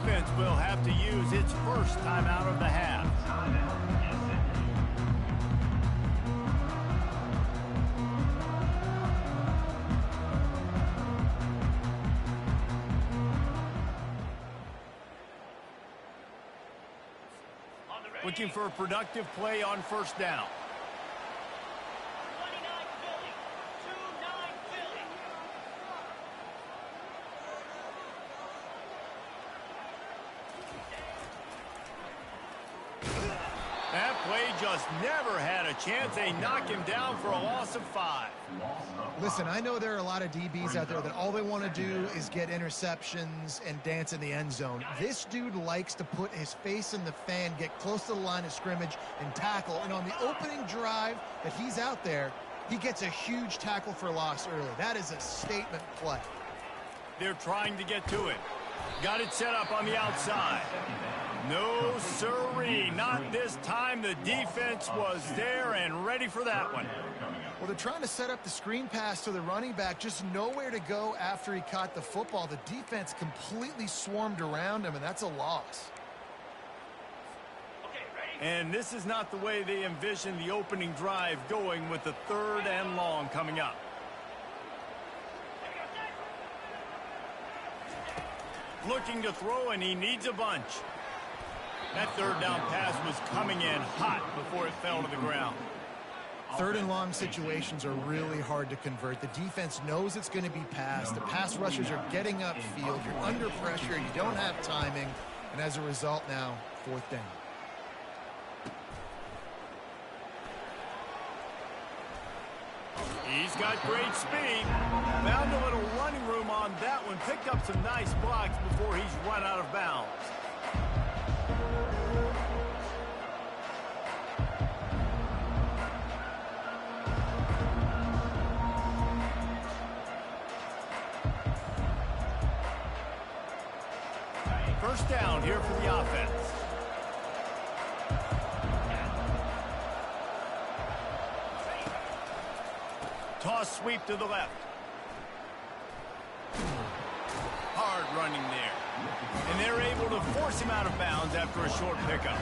offense will have to use its first timeout of the half. Looking for a productive play on first down. That play just never had a chance. They knock him down for a loss of 5. Listen, I know there are a lot of DBs out there that all they want to do is get interceptions and dance in the end zone. This dude likes to put his face in the fan, get close to the line of scrimmage, and tackle. And on the opening drive that he's out there, he gets a huge tackle for loss early. That is a statement play. They're trying to get to it. Got it set up on the outside. No, sirree, not this time. The defense was there and ready for that one. Well, they're trying to set up the screen pass to the running back, just nowhere to go after he caught the football. The defense completely swarmed around him, and that's a loss. And this is not the way they envisioned the opening drive going, with the 3rd and long coming up. Looking to throw, and he needs a bunch. That 3rd down pass was coming in hot before it fell to the ground. 3rd and long situations are really hard to convert. The defense knows it's going to be passed. The pass rushers are getting upfield. You're under pressure. You don't have timing. And as a result now, 4th down. He's got great speed. Found a little running room on that one. Picked up some nice blocks before he's run out of bounds. First down here for the offense. Toss sweep to the left. Hard running there. And they're able to force him out of bounds after a short pickup.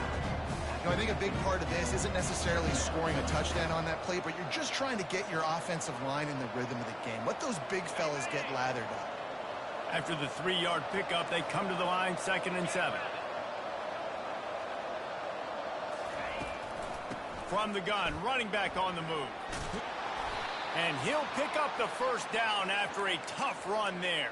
You know, I think a big part of this isn't necessarily scoring a touchdown on that play, but you're just trying to get your offensive line in the rhythm of the game. Let those big fellas get lathered up. After the 3-yard pickup, they come to the line, 2nd and 7. From the gun, running back on the move. And he'll pick up the first down after a tough run there.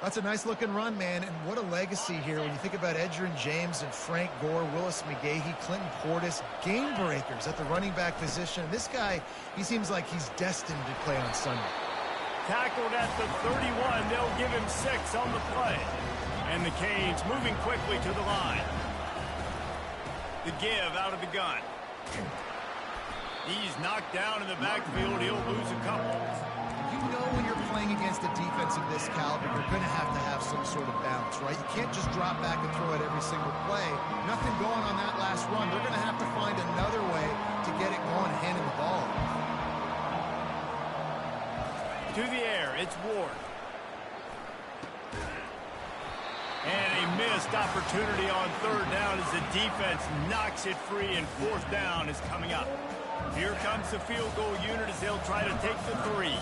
That's a nice-looking run, man, and what a legacy here when you think about Edgerrin James and Frank Gore, Willis McGahee, Clinton Portis, game breakers at the running back position. This guy, he seems like he's destined to play on Sunday. Tackled at the 31. They'll give him 6 on the play. And the Canes moving quickly to the line. The give out of the gun. He's knocked down in the backfield. He'll lose a couple. You know when you're playing against a defense of this caliber, you're going to have some sort of balance, right? You can't just drop back and throw it every single play. Nothing going on that last run. They're going to have to find another way to get it going, handing the ball. To the air, it's Ward. And a missed opportunity on 3rd down as the defense knocks it free, and 4th down is coming up. Here comes the field goal unit as they'll try to take the 3.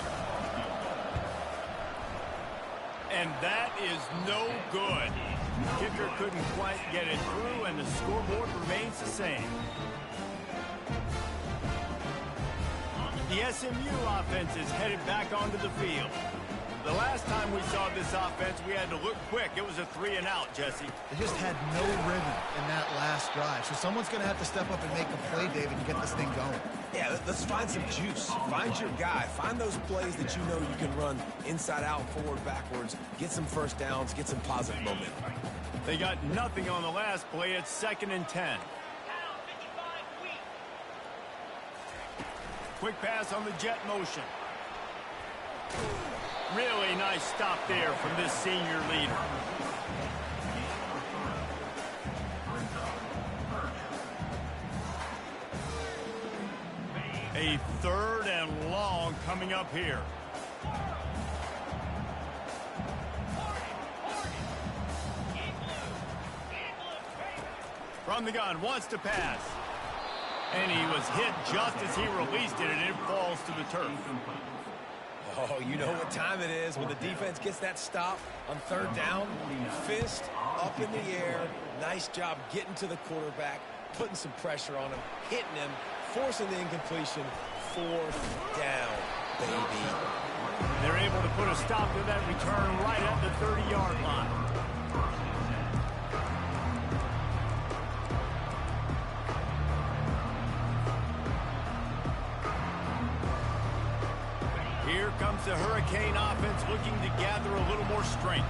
And that is no good. Kicker couldn't quite get it through, and the scoreboard remains the same. The SMU offense is headed back onto the field. The last time we saw this offense, we had to look quick. It was a 3-and-out, Jesse. They just had no rhythm in that last drive. So someone's going to have to step up and make a play, David, to get this thing going. Yeah, let's find some juice. Find your guy. Find those plays that you know you can run inside out, forward, backwards. Get some first downs. Get some positive momentum. They got nothing on the last play. It's 2nd and 10. Quick pass on the jet motion. Really nice stop there from this senior leader. A 3rd and long coming up here. From the gun, wants to pass. And he was hit just as he released it, and it falls to the turf. Oh, you know what time it is when the defense gets that stop on third down. Fist up in the air. Nice job getting to the quarterback, putting some pressure on him, hitting him, forcing the incompletion. Fourth down, baby. They're able to put a stop to that return right at the 30-yard line. Here comes the Hurricane offense looking to gather a little more strength.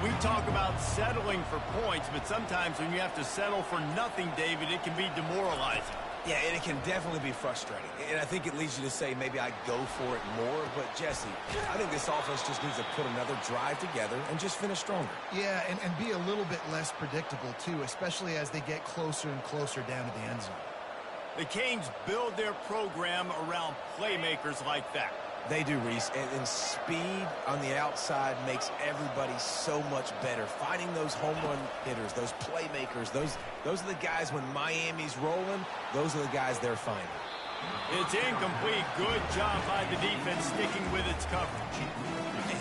We talk about settling for points, but sometimes when you have to settle for nothing, David, it can be demoralizing. Yeah, and it can definitely be frustrating. And I think it leads you to say maybe I go for it more. But, Jesse, I think this offense just needs to put another drive together and just finish stronger. Yeah, and be a little bit less predictable, too, especially as they get closer and closer down to the end zone. The Canes build their program around playmakers like that. They do, Reese, and speed on the outside makes everybody so much better. Finding those home run hitters, those playmakers, those are the guys when Miami's rolling, those are the guys they're finding. It's incomplete. Good job by the defense sticking with its coverage.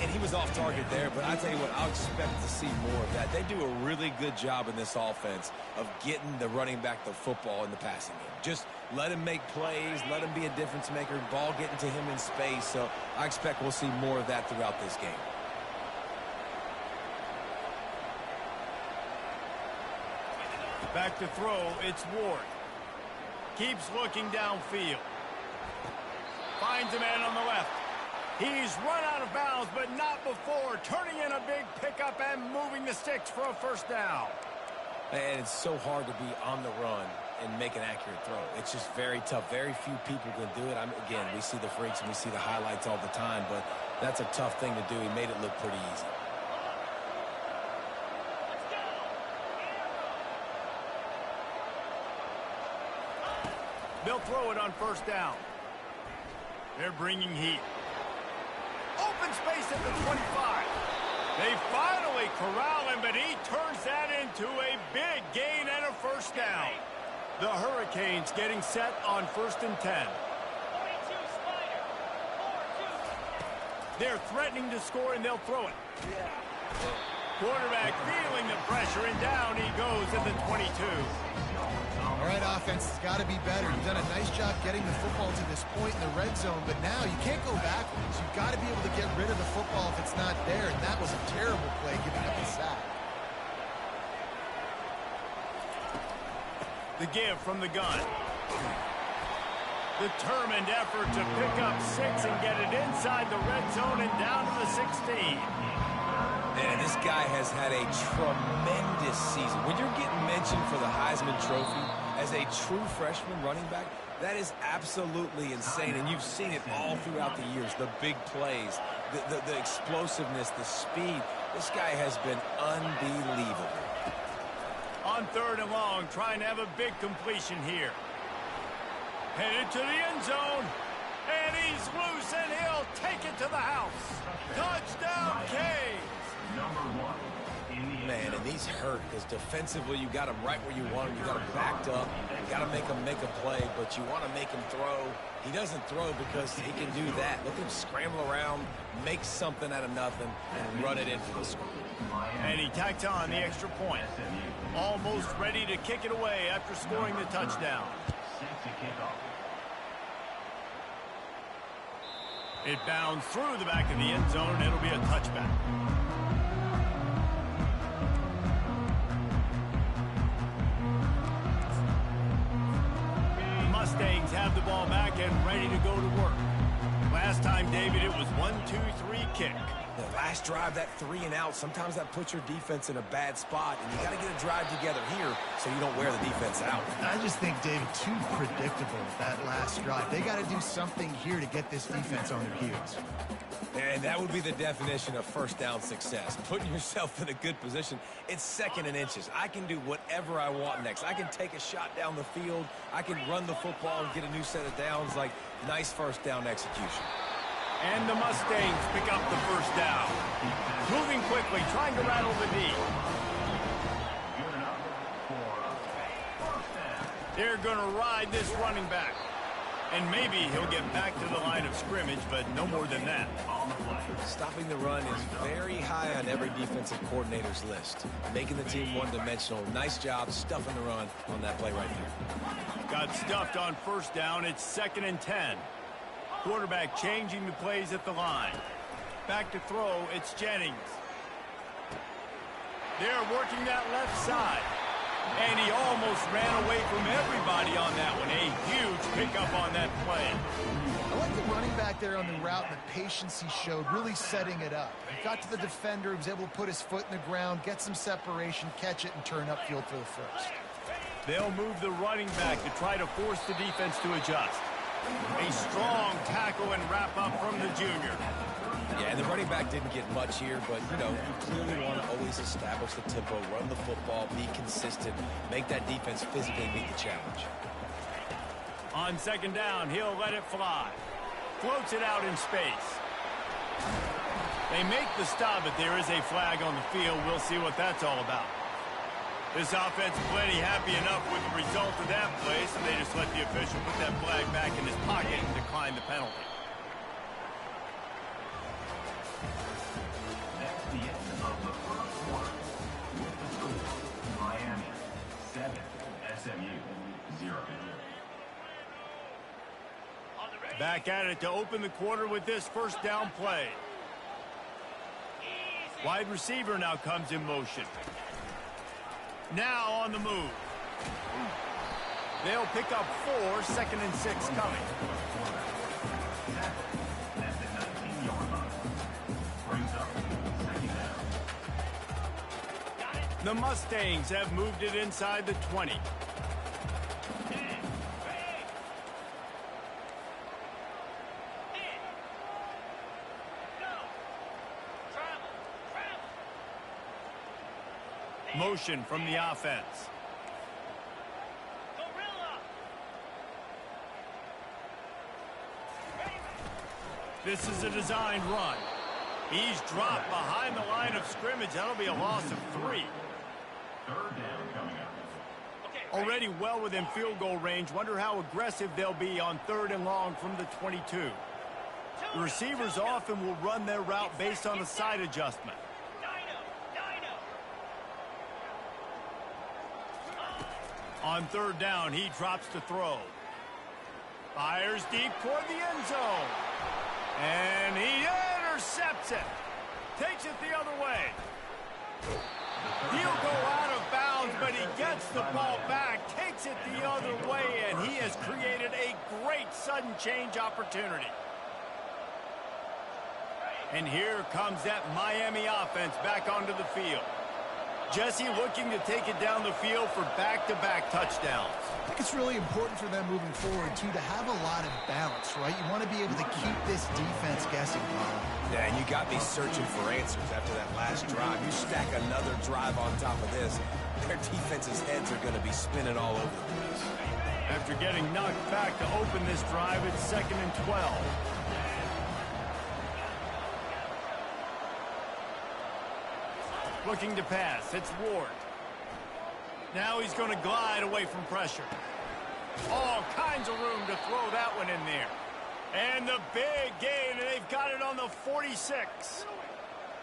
And he was off target there, but I tell you what, I'll expect to see more of that. They do a really good job in this offense of getting the running back the football in the passing game. Just let him make plays, let him be a difference maker, ball getting to him in space. So I expect we'll see more of that throughout this game. Back to throw, it's Ward. Keeps looking downfield. Finds a man on the left. He's run out of bounds, but not before. Turning in a big pickup and moving the sticks for a first down. And it's so hard to be on the run and make an accurate throw. It's just very tough. Very few people can do it. Again, we see the freaks and we see the highlights all the time, but that's a tough thing to do. He made it look pretty easy. They'll throw it on first down. They're bringing heat. Open space at the 25. They finally corral him, but he turns that into a big gain and a first down. The Hurricanes getting set on 1st and 10. They're threatening to score, and they'll throw it. Quarterback feeling the pressure, and down he goes at the 22. All right, offense has got to be better. You've done a nice job getting the football to this point in the red zone, but now you can't go backwards. You've got to be able to get rid of the football if it's not there, and that was a terrible play giving up the sack. The give from the gun. Determined effort to pick up 6 and get it inside the red zone and down to the 16. Man, this guy has had a tremendous season. When you're getting mentioned for the Heisman Trophy as a true freshman running back, that is absolutely insane. And you've seen it all throughout the years, the big plays, the explosiveness, the speed. This guy has been unbelievable. On 3rd and long, trying to have a big completion here. Headed to the end zone. And he's loose, and he'll take it to the house. Touchdown, Canes. Man, and he's hurt because defensively you got him right where you want him. You got him backed up. You got to make him make a play, but you want to make him throw. He doesn't throw because he can do that. Look at him scramble around, make something out of nothing, and run it in for the score. And he tacks on the extra point. Almost ready to kick it away after scoring the touchdown. It bounds through the back of the end zone, and it'll be a touchback. Mustangs have the ball back and ready to go to work. Last time, David, it was 1-2-3 kick. The last drive, that 3 and out, sometimes that puts your defense in a bad spot, and you got to get a drive together here so you don't wear the defense out. I just think, David, too predictable that last drive. They got to do something here to get this defense on their heels. And that would be the definition of first down success, putting yourself in a good position. It's 2nd and inches. I can do whatever I want next. I can take a shot down the field. I can run the football and get a new set of downs. Like, nice first down execution. And the Mustangs pick up the first down. Moving quickly, trying to rattle the D. They're going to ride this running back. And maybe he'll get back to the line of scrimmage, but no more than that. Stopping the run is very high on every defensive coordinator's list. Making the team one-dimensional. Nice job stuffing the run on that play right there. Got stuffed on first down. It's 2nd and 10. Quarterback changing the plays at the line. Back to throw. It's Jennings. They're working that left side. And he almost ran away from everybody on that one. A huge pickup on that play. I like the running back there on the route and the patience he showed, really setting it up. He got to the defender, he was able to put his foot in the ground, get some separation, catch it, and turn upfield for the first. They'll move the running back to try to force the defense to adjust. A strong tackle and wrap up from the junior. Yeah, and the running back didn't get much here, but, you know, you clearly want to always establish the tempo, run the football, be consistent, make that defense physically meet the challenge. On 2nd down, he'll let it fly. Floats it out in space. They make the stop, but there is a flag on the field. We'll see what that's all about. This offense plenty happy enough with the result of that play, so they just let the official put that flag back in his pocket and decline the penalty. Back at it to open the quarter with this first down play. Wide receiver now comes in motion. Now on the move. They'll pick up 4, 2nd and 6 coming. The Mustangs have moved it inside the 20. Motion from the offense. This is a designed run. He's dropped behind the line of scrimmage. That'll be a loss of 3. 3rd down coming up. Already well within field goal range. Wonder how aggressive they'll be on 3rd and long from the 22. The receivers often will run their route based on a side adjustment. On 3rd down, he drops to throw. Fires deep toward the end zone. And he intercepts it. Takes it the other way. He'll go out of bounds, but he gets the ball back, takes it the other way, and he has created a great sudden change opportunity. And here comes that Miami offense back onto the field. Jesse looking to take it down the field for back-to-back touchdowns. I think it's really important for them moving forward, too, to have a lot of balance, right? You want to be able to keep this defense guessing, Colin. Yeah, and you got me searching for answers after that last drive. You stack another drive on top of this, their defense's heads are going to be spinning all over the place. After getting knocked back to open this drive, it's 2nd and 12. Looking to pass. It's Ward. Now he's going to glide away from pressure. All kinds of room to throw that one in there. And the big gain, and they've got it on the 46.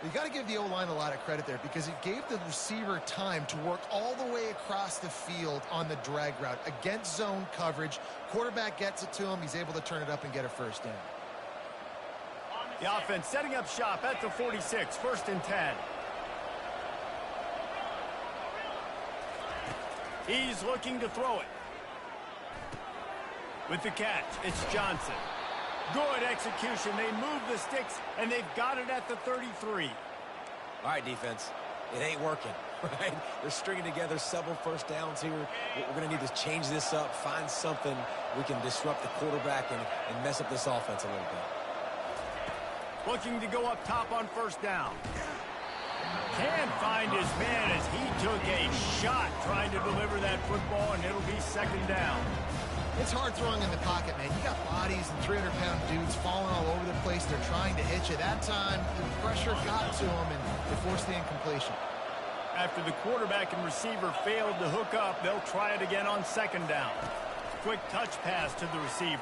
You got to give the O-line a lot of credit there because it gave the receiver time to work all the way across the field on the drag route against zone coverage. Quarterback gets it to him. He's able to turn it up and get a first down. The offense setting up shop at the 46, 1st and 10. He's looking to throw it. With the catch, it's Johnson. Good execution. They move the sticks, and they've got it at the 33. All right, defense. It ain't working, right? They're stringing together several first downs here. We're going to need to change this up, find something we can disrupt the quarterback and mess up this offense a little bit. Looking to go up top on 1st down. Can't find his man as he took a shot trying to deliver that football, and it'll be 2nd down. It's hard throwing in the pocket, man. You got bodies and 300-pound dudes falling all over the place. They're trying to hit you. That time, the pressure got to them, and they forced the incompletion. After the quarterback and receiver failed to hook up, they'll try it again on second down. Quick touch pass to the receiver.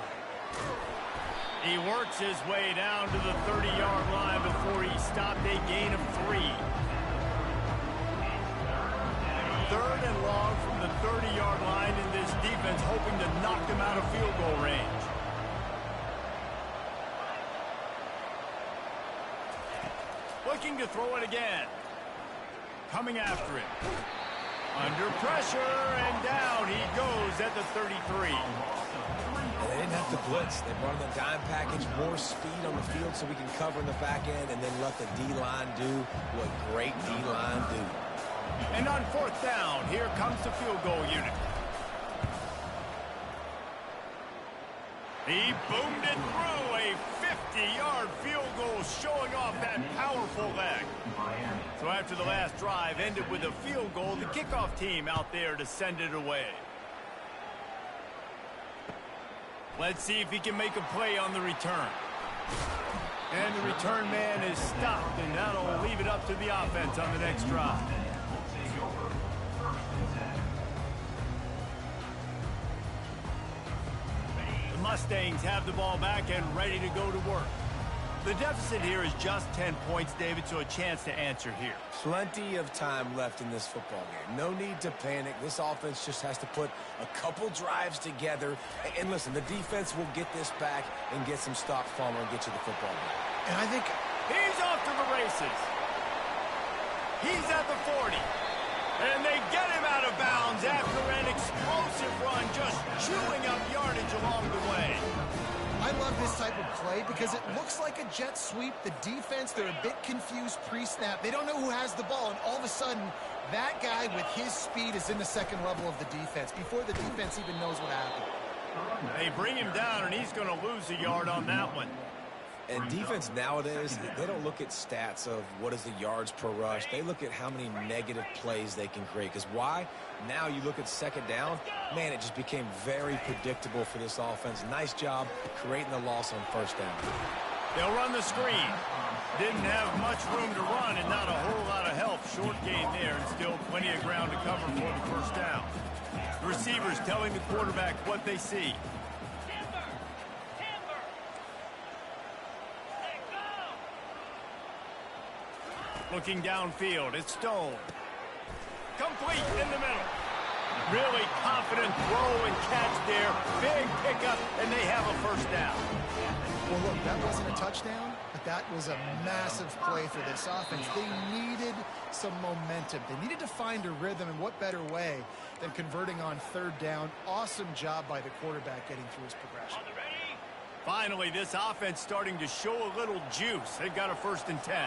He works his way down to the 30-yard line before he stopped a gain of 3. Third and long from the 30-yard line, in this defense hoping to knock them out of field goal range. Looking to throw it again. Coming after it. Under pressure, and down he goes at the 33. They didn't have to blitz. They brought in the dime package, more speed on the field so we can cover in the back end and then let the D-line do what great D-line do. And on fourth down, here comes the field goal unit. He boomed it through, a 50-yard field goal showing off that powerful leg. So after the last drive ended with a field goal, the kickoff team out there to send it away. Let's see if he can make a play on the return. And the return man is stopped, and that'll leave it up to the offense on the next drive. The Mustangs have the ball back and ready to go to work. The deficit here is just 10 points, David, so a chance to answer here. Plenty of time left in this football game. No need to panic. This offense just has to put a couple drives together. And listen, the defense will get this back and get some stops, Palmer, and get you the football game. And I think he's off to the races. He's at the 40. And they get him out of bounds after an explosive run, just chewing up yardage along the way. I love this type of play because it looks like a jet sweep. The defense, they're a bit confused pre-snap. They don't know who has the ball, and all of a sudden, that guy with his speed is in the second level of the defense before the defense even knows what happened. They bring him down, and he's going to lose a yard on that one. And defense nowadays, they don't look at stats of what is the yards per rush. They look at how many negative plays they can create. Because why? Now you look at second down, man, it just became very predictable for this offense. Nice job creating the loss on first down. They'll run the screen. Didn't have much room to run and not a whole lot of help. Short gain there and still plenty of ground to cover for the first down. The receivers telling the quarterback what they see. Looking downfield, it's Stone. Complete in the middle. Really confident throw and catch there. Big pickup, and they have a first down. Well, look, that wasn't a touchdown, but that was a massive play for this offense. They needed some momentum. They needed to find a rhythm, and what better way than converting on third down. Awesome job by the quarterback getting through his progression. Finally, this offense starting to show a little juice. They've got a 1st and 10.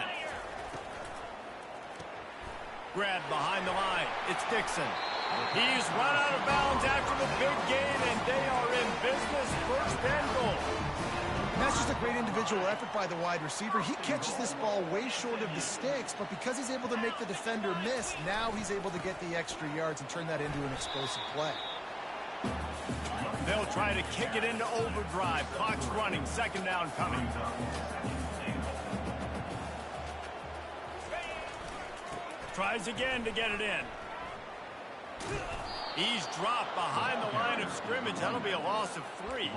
Grab behind the line. It's Dixon. He's run out of bounds after the big gain, and they are in business. 1st and goal. And that's just a great individual effort by the wide receiver. He catches this ball way short of the sticks, but because he's able to make the defender miss, now he's able to get the extra yards and turn that into an explosive play. They'll try to kick it into overdrive. Clock's running. 2nd down coming. Tries again to get it in. He's dropped behind the line of scrimmage. That'll be a loss of 3.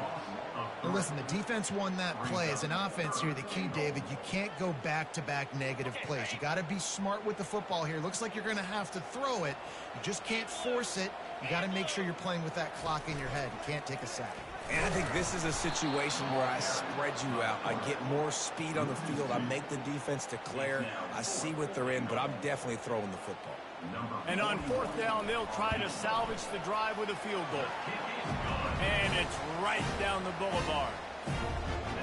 Well, listen, the defense won that play. As an offense here, the key, David, you can't go back-to-back negative plays. You got to be smart with the football here. Looks like you're going to have to throw it. You just can't force it. You got to make sure you're playing with that clock in your head. You can't take a sack. And I think this is a situation where I spread you out. I get more speed on the field. I make the defense declare. I see what they're in, but I'm definitely throwing the football. And on 4th down, they'll try to salvage the drive with a field goal. And it's right down the boulevard.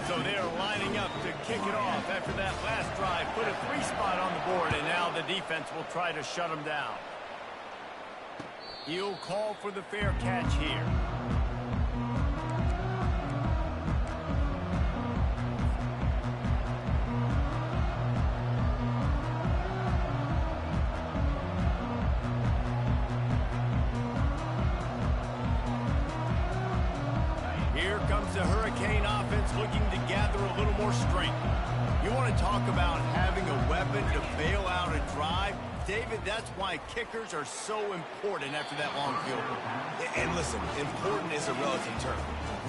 So they're lining up to kick it off after that last drive. Put a 3 spot on the board, and now the defense will try to shut them down. He'll call for the fair catch here. Here comes the Hurricane offense looking to gather a little more strength. You want to talk about having a weapon to bail out a drive? David, that's why kickers are so important after that long field goal. And listen, important is a relative term.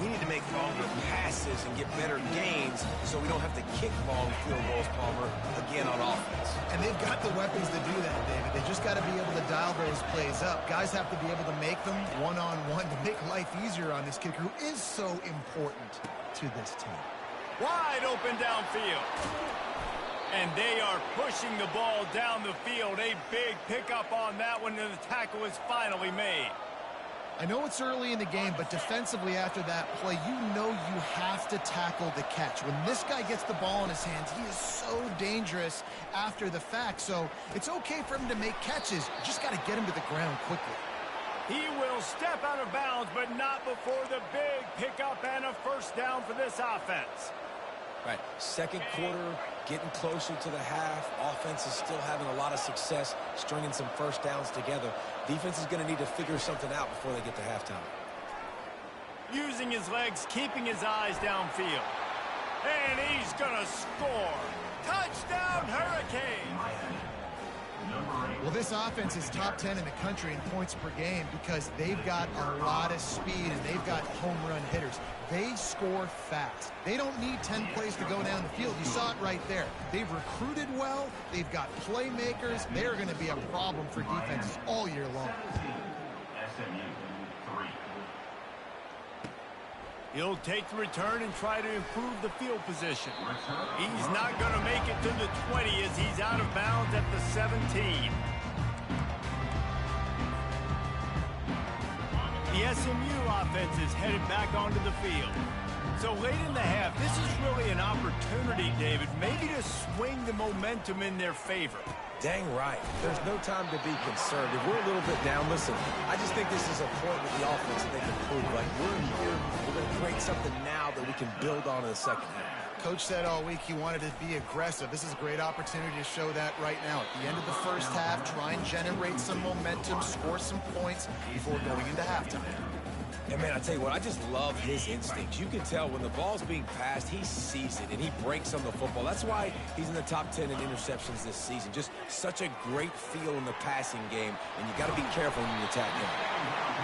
We need to make longer passes and get better gains so we don't have to kick long field goals, Palmer, again on offense. And they've got the weapons to do that, David. They just got to be able to dial those plays up. Guys have to be able to make them one-on-one to make life easier on this kicker who is so important to this team. Wide open downfield. And they are pushing the ball down the field. A big pickup on that one, and the tackle is finally made. I know it's early in the game, but defensively after that play, you know you have to tackle the catch. When this guy gets the ball in his hands, he is so dangerous after the fact. So it's okay for him to make catches. You just got to get him to the ground quickly. He will step out of bounds, but not before the big pickup and a first down for this offense. Right, second quarter, getting closer to the half. Offense is still having a lot of success stringing some first downs together. Defense is going to need to figure something out before they get to halftime. Using his legs, keeping his eyes downfield. And he's going to score. Touchdown, Hurricane! Well, this offense is top 10 in the country in points per game because they've got a lot of speed and they've got home run hitters. They score fast. They don't need 10 plays to go down the field. You saw it right there. They've recruited well. They've got playmakers. They're going to be a problem for defenses all year long. He'll take the return and try to improve the field position. He's not going to make it to the 20 as he's out of bounds at the 17. The SMU offense is headed back onto the field. So late in the half, this is really an opportunity, David, maybe to swing the momentum in their favor. Dang right. There's no time to be concerned. If we're a little bit down, listen, I just think this is a point with the offense that they can prove. Like, we're here, we're going to create something now that we can build on in the second half. Coach said all week he wanted to be aggressive. This is a great opportunity to show that right now. At the end of the first half, try and generate some momentum, score some points before going into halftime. And, man, I tell you what, I just love his instincts. You can tell when the ball's being passed, he sees it, and he breaks on the football. That's why he's in the top 10 in interceptions this season. Just such a great feel in the passing game, and you got to be careful when you attack him.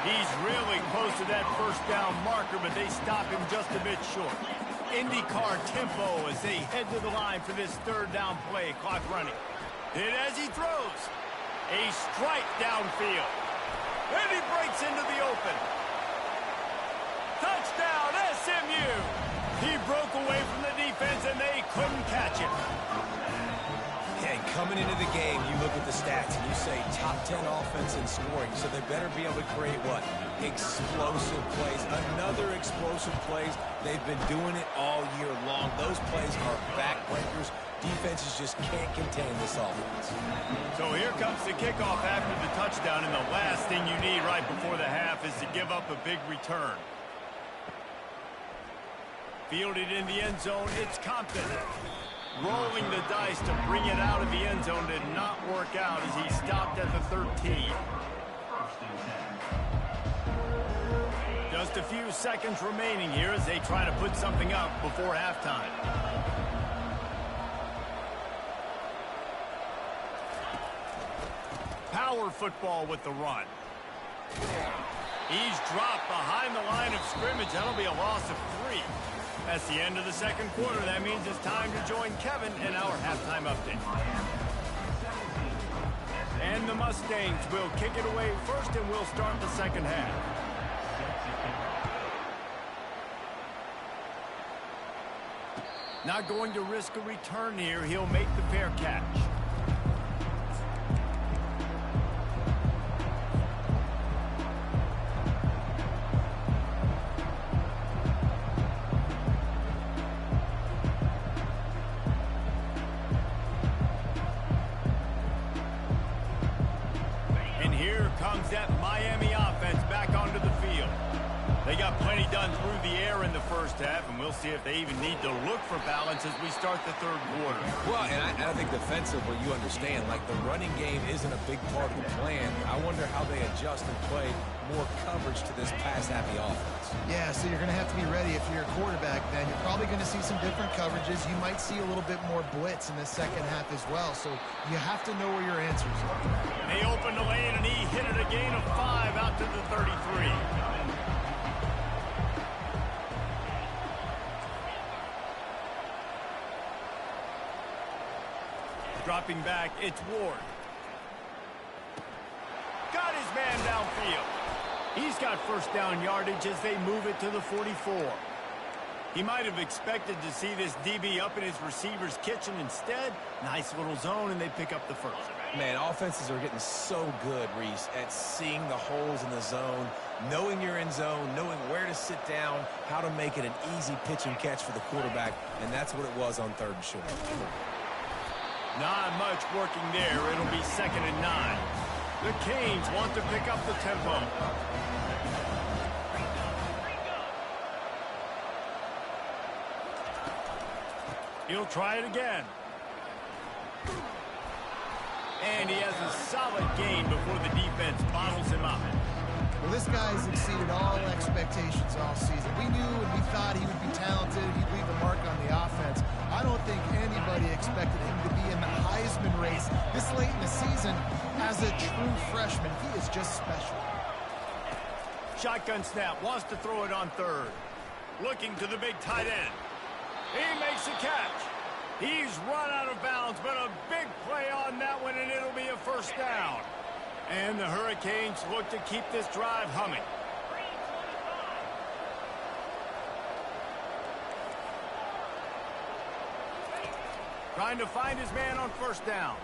He's really close to that first down marker, but they stop him just a bit short. IndyCar tempo as they head to the line for this third down play. Clock running. And as he throws, a strike downfield. And he breaks into the open. Touchdown, SMU! He broke away from the defense, and they couldn't catch him. And coming into the game, you look at the stats, and you say top 10 offense in scoring, so they better be able to create what? Explosive plays. Another explosive plays. They've been doing it all year long. Those plays are backbreakers. Defenses just can't contain this offense. So here comes the kickoff after the touchdown, and the last thing you need right before the half is to give up a big return. Fielded in the end zone, it's Compton. Rolling the dice to bring it out of the end zone did not work out as he stopped at the 13. Just a few seconds remaining here as they try to put something up before halftime. Power football with the run. He's dropped behind the line of scrimmage. That'll be a loss of 3. That's the end of the second quarter. That means it's time to join Kevin in our halftime update. And the Mustangs will kick it away first, and we'll start the second half. Not going to risk a return here. He'll make the fair catch. That Miami offense back onto the field. They got plenty done through the air in the first first half, and we'll see if they even need to look for balance as we start the third quarter. Well, and I think defensively, you understand, like the running game isn't a big part of the plan. I wonder how they adjust and play more coverage to this pass-happy offense. Yeah, so you're going to have to be ready if you're a quarterback then. You're probably going to see some different coverages. You might see a little bit more blitz in the second half as well, so you have to know where your answers are. They opened the lane, and he hit it a gain of 5 out to the 33. Dropping back, it's Ward. Got his man downfield. He's got first down yardage as they move it to the 44. He might have expected to see this DB up in his receiver's kitchen. Instead, nice little zone, and they pick up the first. Man, offenses are getting so good, Reese, at seeing the holes in the zone, knowing you're in zone, knowing where to sit down, how to make it an easy pitch and catch for the quarterback, and that's what it was on 3rd and short. Not much working there. It'll be 2nd and 9. The Canes want to pick up the tempo. He'll try it again. And he has a solid gain before the defense bottles him up. Well, this guy's exceeded all expectations all season. We knew and we thought he would be talented. He'd leave a mark on the offense. I don't think anybody expected him to be in the Heisman race this late in the season. As a true freshman, he is just special. Shotgun snap, wants to throw it on 3rd. Looking to the big tight end. He makes a catch. He's run out of bounds, but a big play on that one, and it'll be a first down. And the Hurricanes look to keep this drive humming. Trying to find his man on first down.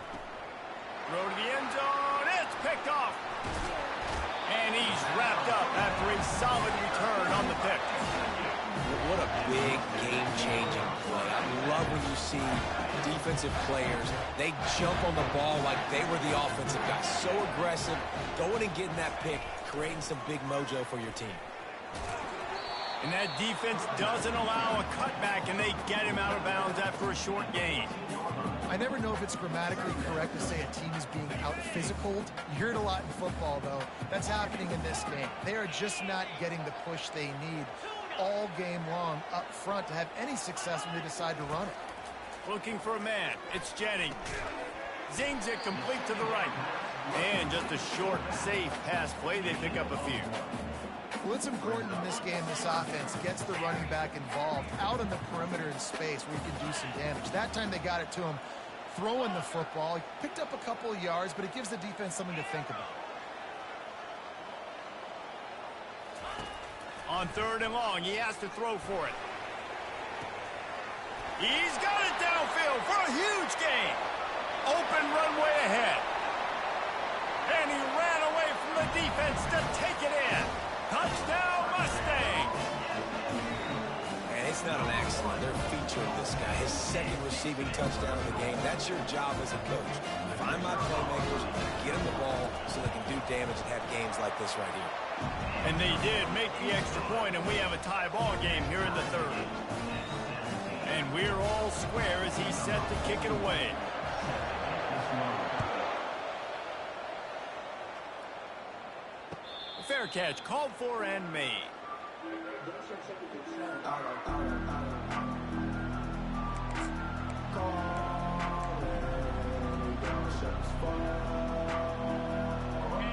Throw to the end zone. It's picked off. And he's wrapped up after a solid return on the pick. What a big game-changing play. I love when you see defensive players, they jump on the ball like they were the offensive guy. So aggressive, going and getting that pick, creating some big mojo for your team. And that defense doesn't allow a cutback, and they get him out of bounds after a short gain. I never know if it's grammatically correct to say a team is being out-physicaled. You hear it a lot in football, though. That's happening in this game. They are just not getting the push they need all game long up front to have any success when they decide to run it. Looking for a man. It's Jennings. Zings it complete to the right. And just a short, safe pass play. They pick up a few. Well, it's important in this game, this offense gets the running back involved out on the perimeter in space where you can do some damage. That time they got it to him throwing the football. He picked up a couple of yards, but it gives the defense something to think about. On 3rd and long, he has to throw for it. He's got it downfield for a huge gain. Open runway ahead. And he ran away from the defense to take it in. Touchdown, Mustang! And it's not an accident. They're featuring this guy. His 2nd receiving touchdown of the game. That's your job as a coach. Find my playmakers, get them the ball so they can do damage and have games like this right here. And they did make the extra point, and we have a tie ball game here in the 3rd. And we're all square as he's set to kick it away. Fair catch, called for and made.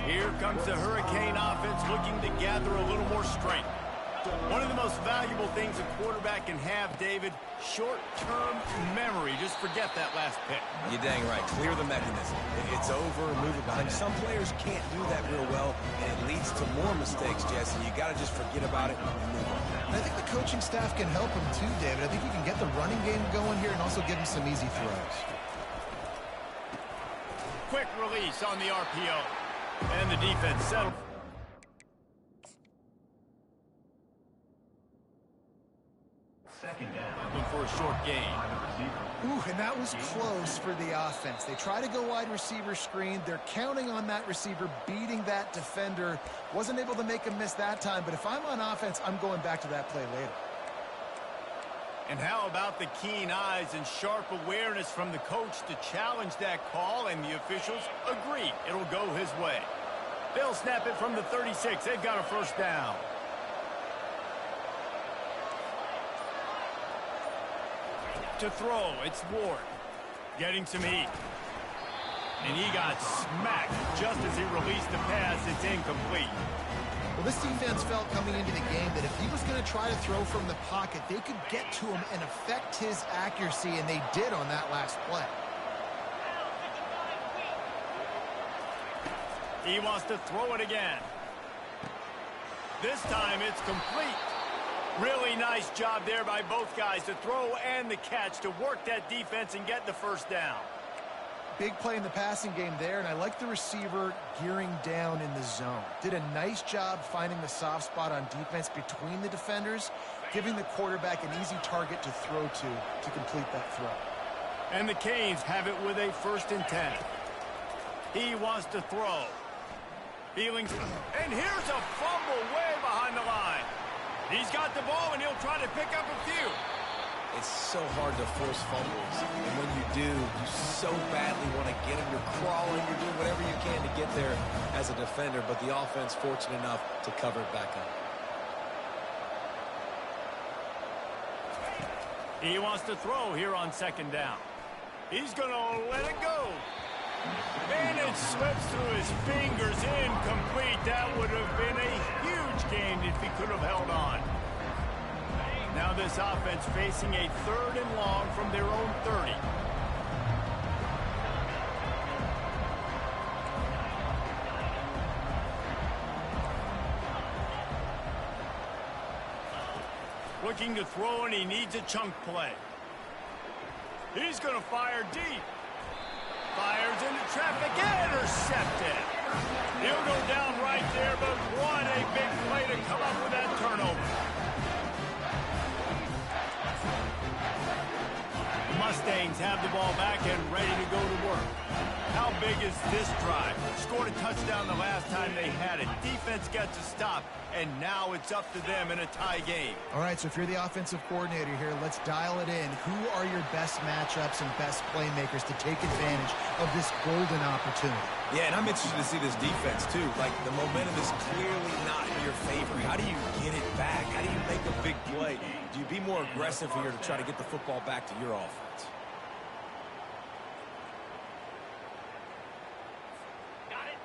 Here comes the Hurricane offense looking to gather a little more strength. One of the most valuable things a quarterback can have, David, short-term memory. Just forget that last pick. You're dang right. Clear the mechanism. It's over, move it behind. Some players can't do that real well, and it leads to more mistakes, Jesse. You got to just forget about it and move on. I think the coaching staff can help him too, David. I think you can get the running game going here and also give him some easy throws. Quick release on the RPO. And the defense settled. Second down. Looking for a short gain. Ooh, and that was close for the offense. They try to go wide receiver screen. They're counting on that receiver beating that defender. Wasn't able to make him miss that time, but if I'm on offense, I'm going back to that play later. And how about the keen eyes and sharp awareness from the coach to challenge that call, and the officials agree it'll go his way. They'll snap it from the 36. They've got a first down. To throw, it's Ward. Getting some heat. And he got smacked just as he released the pass. It's incomplete. Well, this defense felt coming into the game that if he was going to try to throw from the pocket, they could get to him and affect his accuracy, and they did on that last play. He wants to throw it again. This time it's complete. Really nice job there by both guys, the throw and the catch, to work that defense and get the first down. Big play in the passing game there, and I like the receiver gearing down in the zone. Did a nice job finding the soft spot on defense between the defenders, giving the quarterback an easy target to throw to complete that throw. And the Canes have it with a 1st and 10. He wants to throw. Feelings, and here's a fumble way behind the line. He's got the ball, and he'll try to pick up a few. It's so hard to force fumbles, and when you do, you so badly want to get them. You're crawling, you're doing whatever you can to get there as a defender, but the offense fortunate enough to cover it back up. He wants to throw here on 2nd down. He's going to let it go. And it slips through his fingers, incomplete. That would have been a huge gain if he could have held on. Now this offense facing a 3rd and long from their own 30. Looking to throw, and he needs a chunk play. He's going to fire deep. Fires into traffic, intercepted. He'll go down right there, but what a big play to come up with that turnover. Mustangs have the ball back and ready to go to work. How big is this drive? Scored a touchdown the last time they had it. Defense got to stop, and now it's up to them in a tie game. All right, so if you're the offensive coordinator here, let's dial it in. Who are your best matchups and best playmakers to take advantage of this golden opportunity? Yeah, and I'm interested to see this defense, too. Like, the momentum is clearly not in your favor. How do you get it back? How do you make a big play? Do you be more aggressive here to try to get the football back to your offense?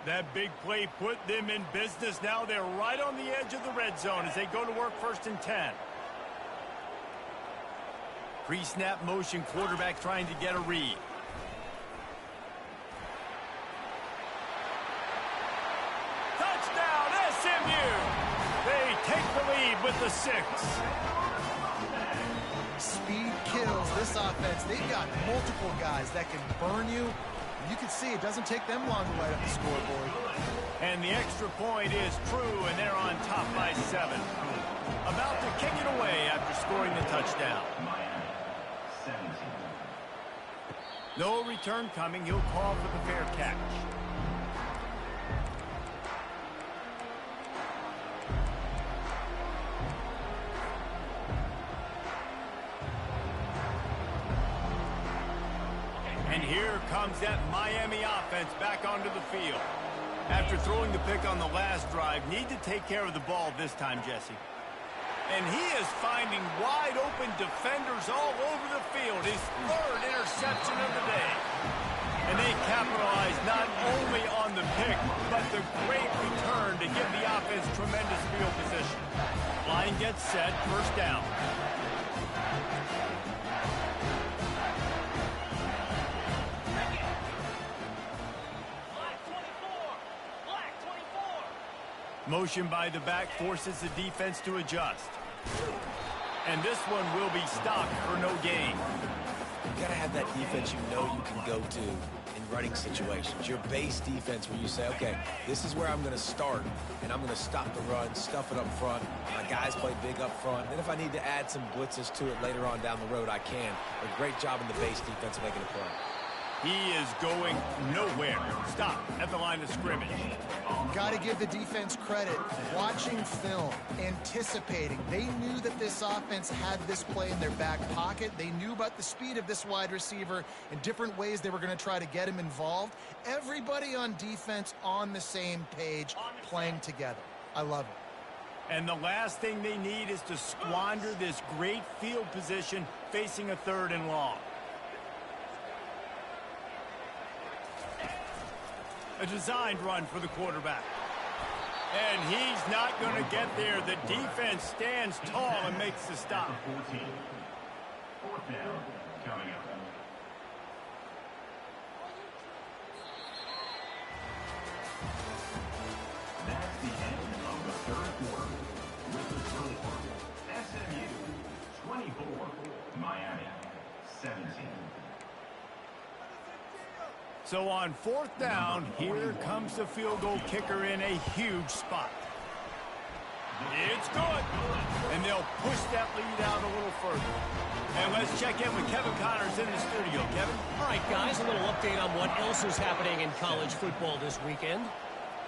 That big play put them in business. Now they're right on the edge of the red zone as they go to work 1st and 10. Pre-snap motion, quarterback trying to get a read. Touchdown, SMU! They take the lead with the 6. Speed kills this offense. They've got multiple guys that can burn you. You can see it doesn't take them long to light up the scoreboard. And the extra point is true, and they're on top by 7. About to kick it away after scoring the touchdown. No return coming. He'll call for the fair catch. And here comes that Miami offense back onto the field. After throwing the pick on the last drive, need to take care of the ball this time, Jesse. And he is finding wide-open defenders all over the field. His 3rd interception of the day. And they capitalize not only on the pick, but the great return to give the offense tremendous field position. Line gets set, 1st down. Motion by the back forces the defense to adjust. And this one will be stopped for no gain. You got to have that defense you know you can go to in running situations. Your base defense where you say, okay, this is where I'm going to start, and I'm going to stop the run, stuff it up front. My guys play big up front. Then if I need to add some blitzes to it later on down the road, I can. A great job in the base defense making a play. He is going nowhere. Stop at the line of scrimmage. Got to give the defense credit. Watching film, anticipating. They knew that this offense had this play in their back pocket. They knew about the speed of this wide receiver and different ways they were going to try to get him involved. Everybody on defense on the same page, playing together. I love it. And the last thing they need is to squander this great field position facing a 3rd and long. A designed run for the quarterback. And he's not going to get there. The defense stands tall and makes the stop. 14. 4th down coming up. That's the end of the 3rd quarter. With the score, SMU 24, Miami 17. So on 4th down, here comes the field goal kicker in a huge spot. It's good. And they'll push that lead out a little further. And let's check in with Kevin Connors in the studio. Kevin? All right, guys, a little update on what else is happening in college football this weekend.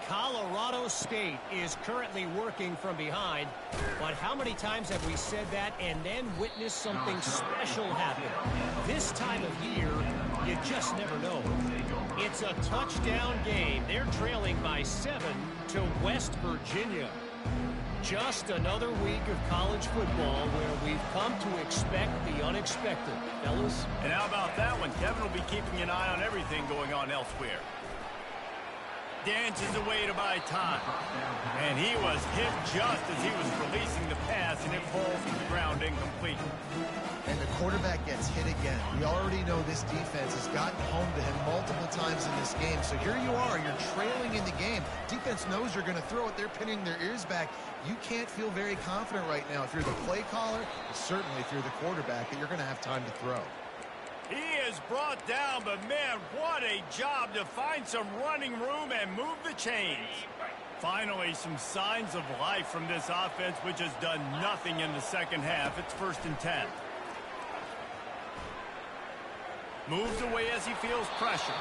Colorado State is currently working from behind, but how many times have we said that and then witnessed something special happen? This time of year, you just never know. It's a touchdown game. They're trailing by 7 to West Virginia. Just another week of college football where we've come to expect the unexpected, fellas. And how about that one? Kevin will be keeping an eye on everything going on elsewhere. Dances away to buy time. And he was hit just as he was releasing the pass, and it falls to the ground incomplete. And the quarterback gets hit again. We already know this defense has gotten home to him multiple times in this game. So here you are, you're trailing in the game. Defense knows you're going to throw it. They're pinning their ears back. You can't feel very confident right now if you're the play caller, and certainly if you're the quarterback, that you're going to have time to throw. He is brought down, but man, what a job to find some running room and move the chains. Finally, some signs of life from this offense, which has done nothing in the second half. It's 1st and 10. Moves away as he feels pressure.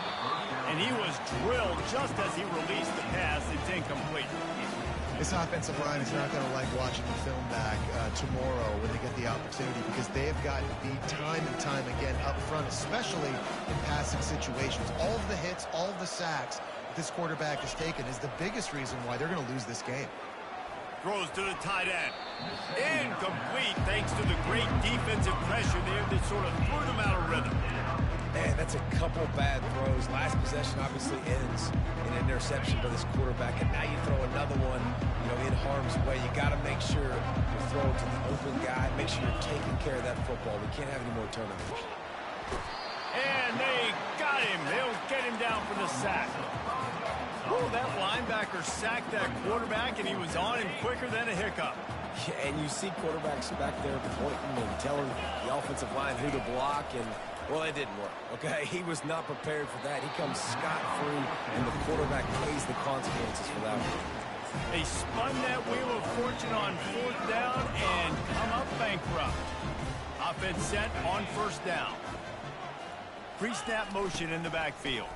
And he was drilled just as he released the pass. It's incomplete. This offensive line is not going to like watching the film back tomorrow when they get the opportunity, because they have gotten beat time and time again up front, especially in passing situations. All of the hits, all of the sacks that this quarterback has taken is the biggest reason why they're going to lose this game. Throws to the tight end. Incomplete thanks to the great defensive pressure there that sort of threw them out of rhythm. Man, that's a couple bad throws. Last possession obviously ends in an interception for this quarterback, and now you throw another one, in harm's way. You got to make sure you throw it to the open guy. Make sure you're taking care of that football. We can't have any more turnovers. And they got him. They'll get him down for the sack. Oh, that linebacker sacked that quarterback, and he was on him quicker than a hiccup. Yeah, and you see quarterbacks back there pointing and telling the offensive line who to block, and well, it didn't work, okay? He was not prepared for that. He comes scot-free, and the quarterback pays the consequences for that one. They spun that wheel of fortune on 4th down and come up bankrupt. Offense set on 1st down. Pre-snap motion in the backfield.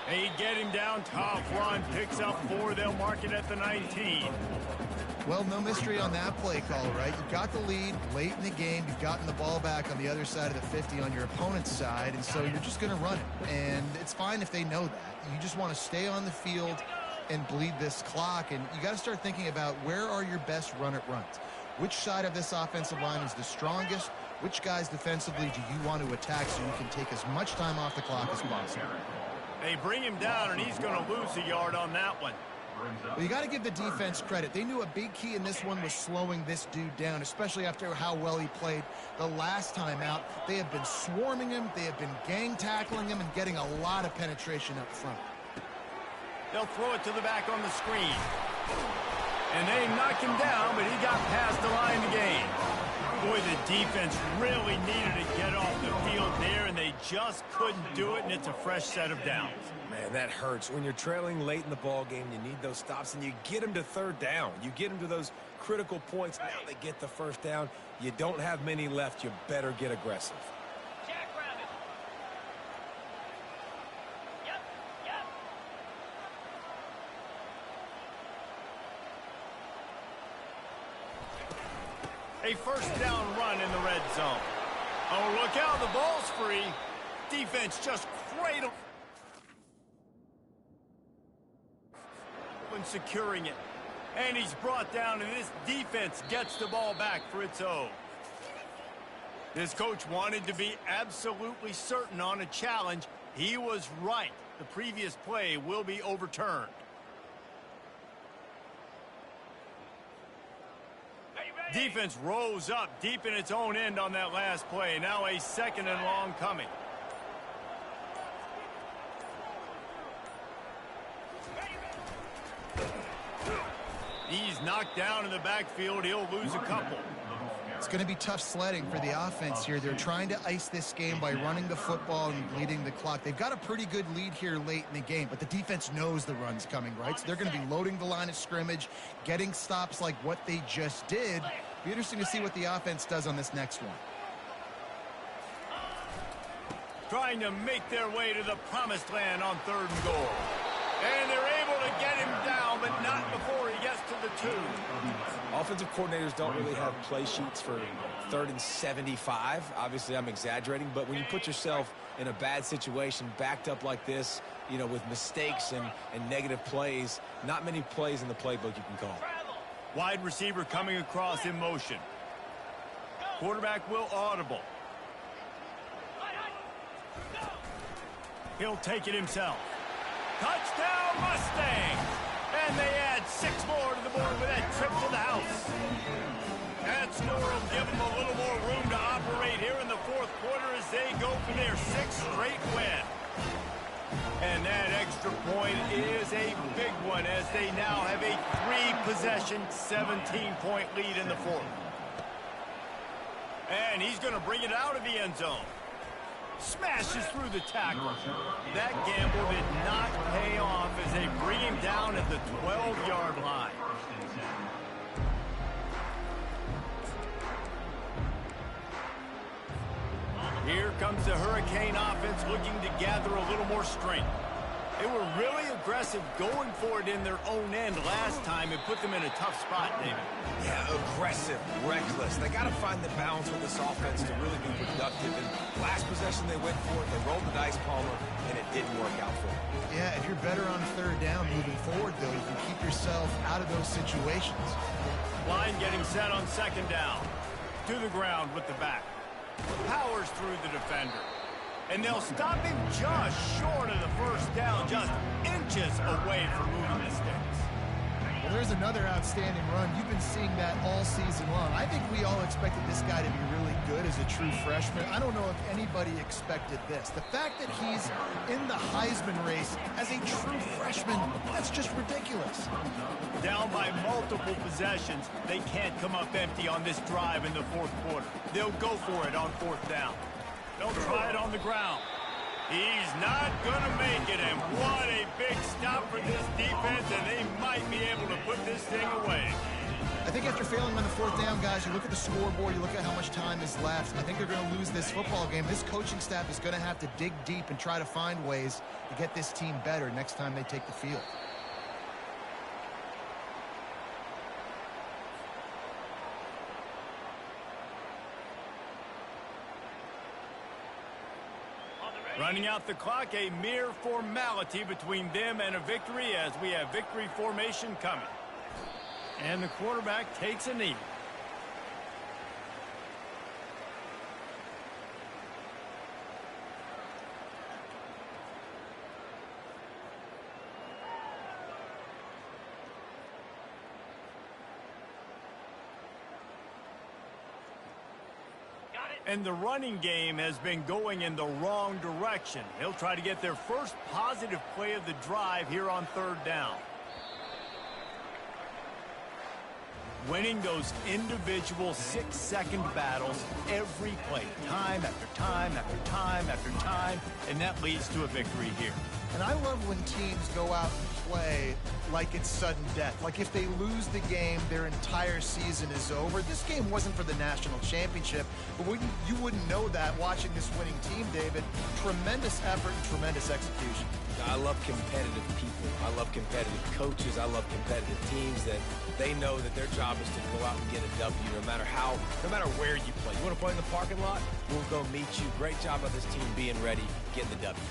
They get him down, tough run, picks up 4. They'll mark it at the 19. Well, no mystery on that play call, right? You've got the lead late in the game. You've gotten the ball back on the other side of the 50 on your opponent's side, and so you're just going to run it. And it's fine if they know that. You just want to stay on the field and bleed this clock, and you got to start thinking about where are your best run-it-runs. Which side of this offensive line is the strongest? Which guys defensively do you want to attack so you can take as much time off the clock as possible? They bring him down, and he's going to lose a yard on that one. Well, you got to give the defense credit. They knew a big key in this one was slowing this dude down, especially after how well he played the last time out. They have been swarming him. They have been gang tackling him and getting a lot of penetration up front. They'll throw it to the back on the screen. And they knock him down, but he got past the line of the game. Boy, the defense really needed to get off the field there, and they just couldn't do it, and it's a fresh set of downs. Man, that hurts. When you're trailing late in the ball game, you need those stops, and you get them to 3rd down. You get them to those critical points. Now they get the 1st down. You don't have many left. You better get aggressive. A first down run in the red zone. Oh, look out, the ball's free. Defense just cradled when securing it. And he's brought down, and this defense gets the ball back for its own. This coach wanted to be absolutely certain on a challenge. He was right. The previous play will be overturned. Defense rose up deep in its own end on that last play. Now a second and long coming. He's knocked down in the backfield. He'll lose a couple. It's going to be tough sledding for the offense here. They're trying to ice this game by running the football and bleeding the clock. They've got a pretty good lead here late in the game, but the defense knows the run's coming, right? So they're going to be loading the line of scrimmage, getting stops like what they just did. Be interesting to see what the offense does on this next one. Trying to make their way to the promised land on 3rd and goal. And they're able to get him down, but not before he gets to the 2. Offensive coordinators don't really have play sheets for 3rd and 75. Obviously, I'm exaggerating, but when you put yourself in a bad situation, backed up like this, you know, with mistakes and negative plays, not many plays in the playbook you can call. Wide receiver coming across in motion. Quarterback will audible. He'll take it himself. Touchdown, Mustangs! And they add 6 more to the board with that trip to the house. That score will give them a little more room to operate here in the 4th quarter as they go for their 6th straight win. And that extra point is a big one as they now have a 3-possession, 17-point lead in the 4th. And he's going to bring it out of the end zone. Smashes through the tackle. That gamble did not pay off as they bring him down at the 12-yard line. Here comes the Hurricane offense looking to gather a little more strength. They were really aggressive going for it in their own end last time. It put them in a tough spot, David. Yeah, aggressive, reckless. They got to find the balance with this offense to really be productive. And last possession they went for it, they rolled the dice, Palmer, and it didn't work out for them. Yeah, if you're better on 3rd down moving forward, though, you can keep yourself out of those situations. Line getting set on 2nd down. To the ground with the back. Powers through the defender. And they'll stop him just short of the 1st down, just inches away from moving the sticks. Well, there's another outstanding run. You've been seeing that all season long. I think we all expected this guy to be really good as a true freshman. I don't know if anybody expected this. The fact that he's in the Heisman race as a true freshman, that's just ridiculous. Down by multiple possessions, they can't come up empty on this drive in the 4th quarter. They'll go for it on 4th down. They'll try it on the ground. He's not going to make it, and what a big stop for this defense, and they might be able to put this thing away. I think after failing on the 4th down, guys, you look at the scoreboard, you look at how much time is left. I think they're going to lose this football game. This coaching staff is going to have to dig deep and try to find ways to get this team better next time they take the field. Running out the clock, a mere formality between them and a victory as we have victory formation coming. And the quarterback takes a knee. And the running game has been going in the wrong direction. He'll try to get their first positive play of the drive here on 3rd down. Winning those individual 6-second battles every play, time after time after time after time, and that leads to a victory here. And I love when teams go out and play like it's sudden death. Like if they lose the game, their entire season is over. This game wasn't for the national championship, but you wouldn't know that watching this winning team, David. Tremendous effort and tremendous execution. I love competitive people. I love competitive coaches. I love competitive teams that they know that their job job is to go out and get a W no matter where you play. You want to play in the parking lot? We'll go meet you. Great job by this team being ready, getting the W.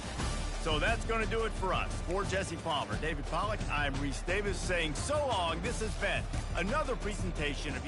So that's going to do it for us. For Jesse Palmer, David Pollack, I'm Reese Davis saying so long. This has been another presentation of